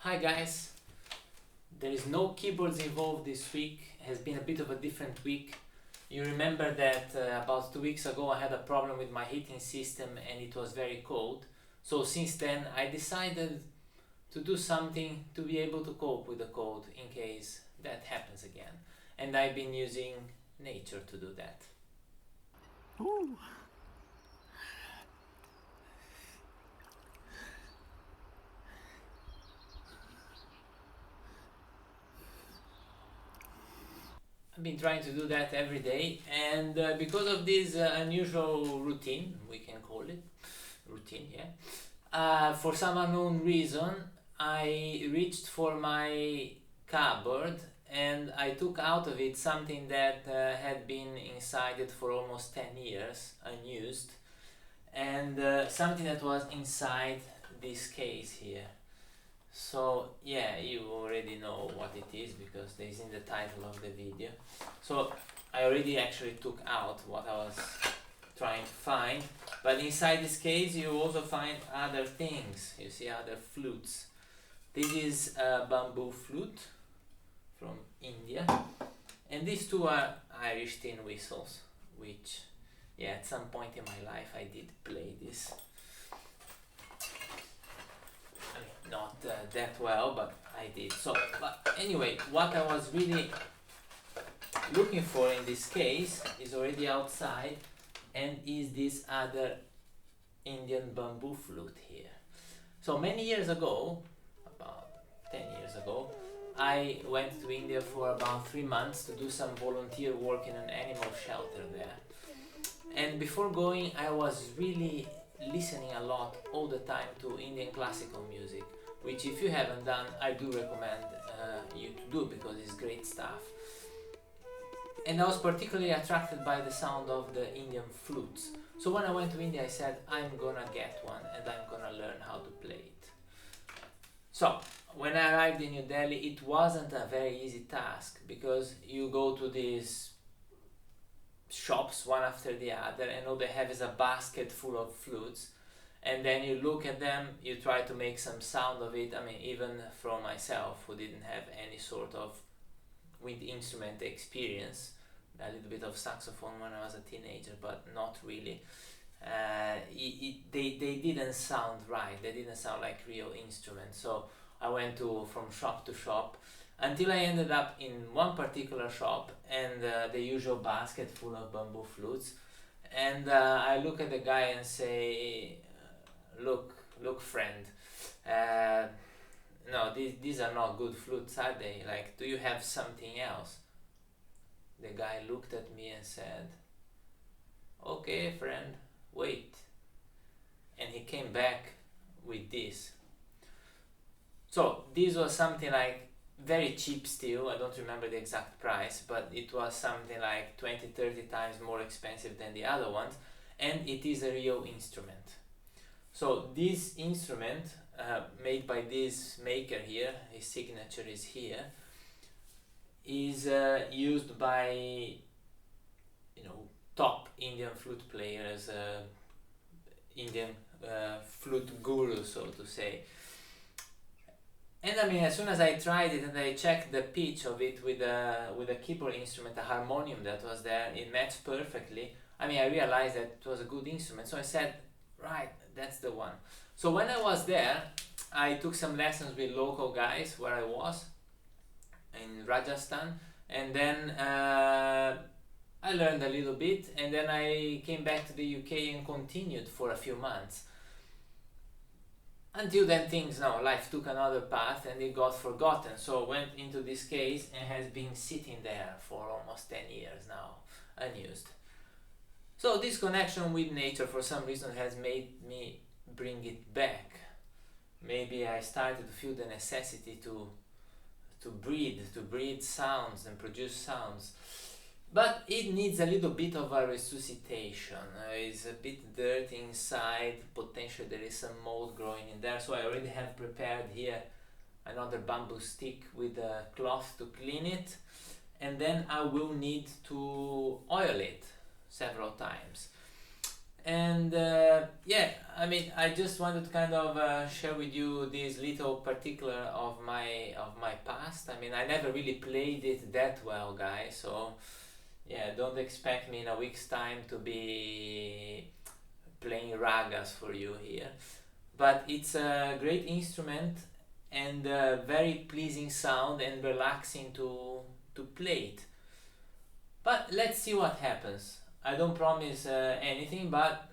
Hi guys, there is no keyboards involved this week. It has been a bit of a different week. You remember that about 2 weeks ago I had a problem with my heating system and it was very cold. So since then I decided to do something to be able to cope with the cold in case that happens again. And I've been using nature to do that. Ooh. I've been trying to do that every day, and because of this unusual routine, we can call it routine, yeah. For some unknown reason, I reached for my cupboard and I took out of it something that had been inside it for almost 10 years, unused, and something that was inside this case here. So yeah, you already know what it is because there is in the title of the video. So I already actually took out what I was trying to find, but inside this case you also find other things. You see other flutes. This is a bamboo flute from India, and these two are Irish tin whistles, which yeah, at some point in my life I did play this. Not that well, but I did. So, but anyway, what I was really looking for in this case is already outside, and is this other Indian bamboo flute here. So many years ago, about 10 years ago, I went to India for about 3 months to do some volunteer work in an animal shelter there. And before going, I was really listening a lot all the time to Indian classical music, which if you haven't done, I do recommend you to do because it's great stuff. And I was particularly attracted by the sound of the Indian flutes. So when I went to India, I said, I'm gonna get one and I'm gonna learn how to play it. So when I arrived in New Delhi, it wasn't a very easy task because you go to these shops one after the other and all they have is a basket full of flutes, and then you look at them, you try to make some sound of it. I mean, even from myself who didn't have any sort of wind instrument experience, a little bit of saxophone when I was a teenager, but not really. They didn't sound right, they didn't sound like real instruments. So I went from shop to shop until I ended up in one particular shop and the usual basket full of bamboo flutes, and I look at the guy and say, look friend, no, these are not good flutes, are they? Like, do you have something else? The guy looked at me and said, okay friend, wait, and he came back with this. So this was something like very cheap steel. I don't remember the exact price, but it was something like 20-30 times more expensive than the other ones, and it is a real instrument. So this instrument, made by this maker here, his signature is here, is used by top Indian flute players, Indian flute guru, so to say. And I mean, as soon as I tried it and I checked the pitch of it with a keyboard instrument, a harmonium that was there, it matched perfectly. I mean, I realized that it was a good instrument, so I said, right, that's the one. So when I was there, I took some lessons with local guys where I was, in Rajasthan, and then I learned a little bit, and then I came back to the UK and continued for a few months. Until then life took another path and it got forgotten. So I went into this case and has been sitting there for almost 10 years now, unused. So this connection with nature for some reason has made me bring it back. Maybe I started to feel the necessity to breathe sounds and produce sounds. But it needs a little bit of a resuscitation. It's a bit dirty inside, potentially there is some mold growing in there, so I already have prepared here another bamboo stick with a cloth to clean it, and then I will need to oil it several times. And yeah, I mean, I just wanted to kind of share with you this little particular of my past. I mean, I never really played it that well, guys. So yeah, don't expect me in a week's time to be playing ragas for you here. But it's a great instrument and a very pleasing sound and relaxing to play it. But let's see what happens. I don't promise anything, but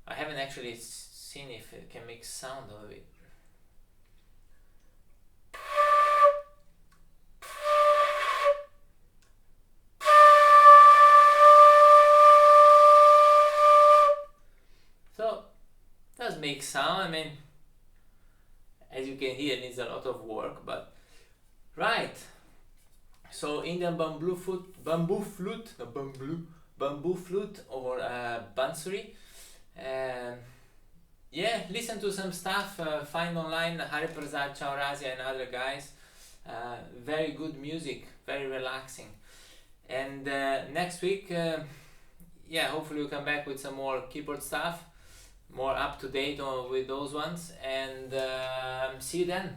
I haven't actually seen if it can make sound of it. So it does make sound. I mean, as you can hear, it needs a lot of work, but right. So Indian bamboo flute or Bansuri. Yeah, listen to some stuff. Find online Hari Prasad Chaurasia and other guys. Very good music, very relaxing. And next week, yeah, hopefully we'll come back with some more keyboard stuff, more up to date with those ones. And see you then.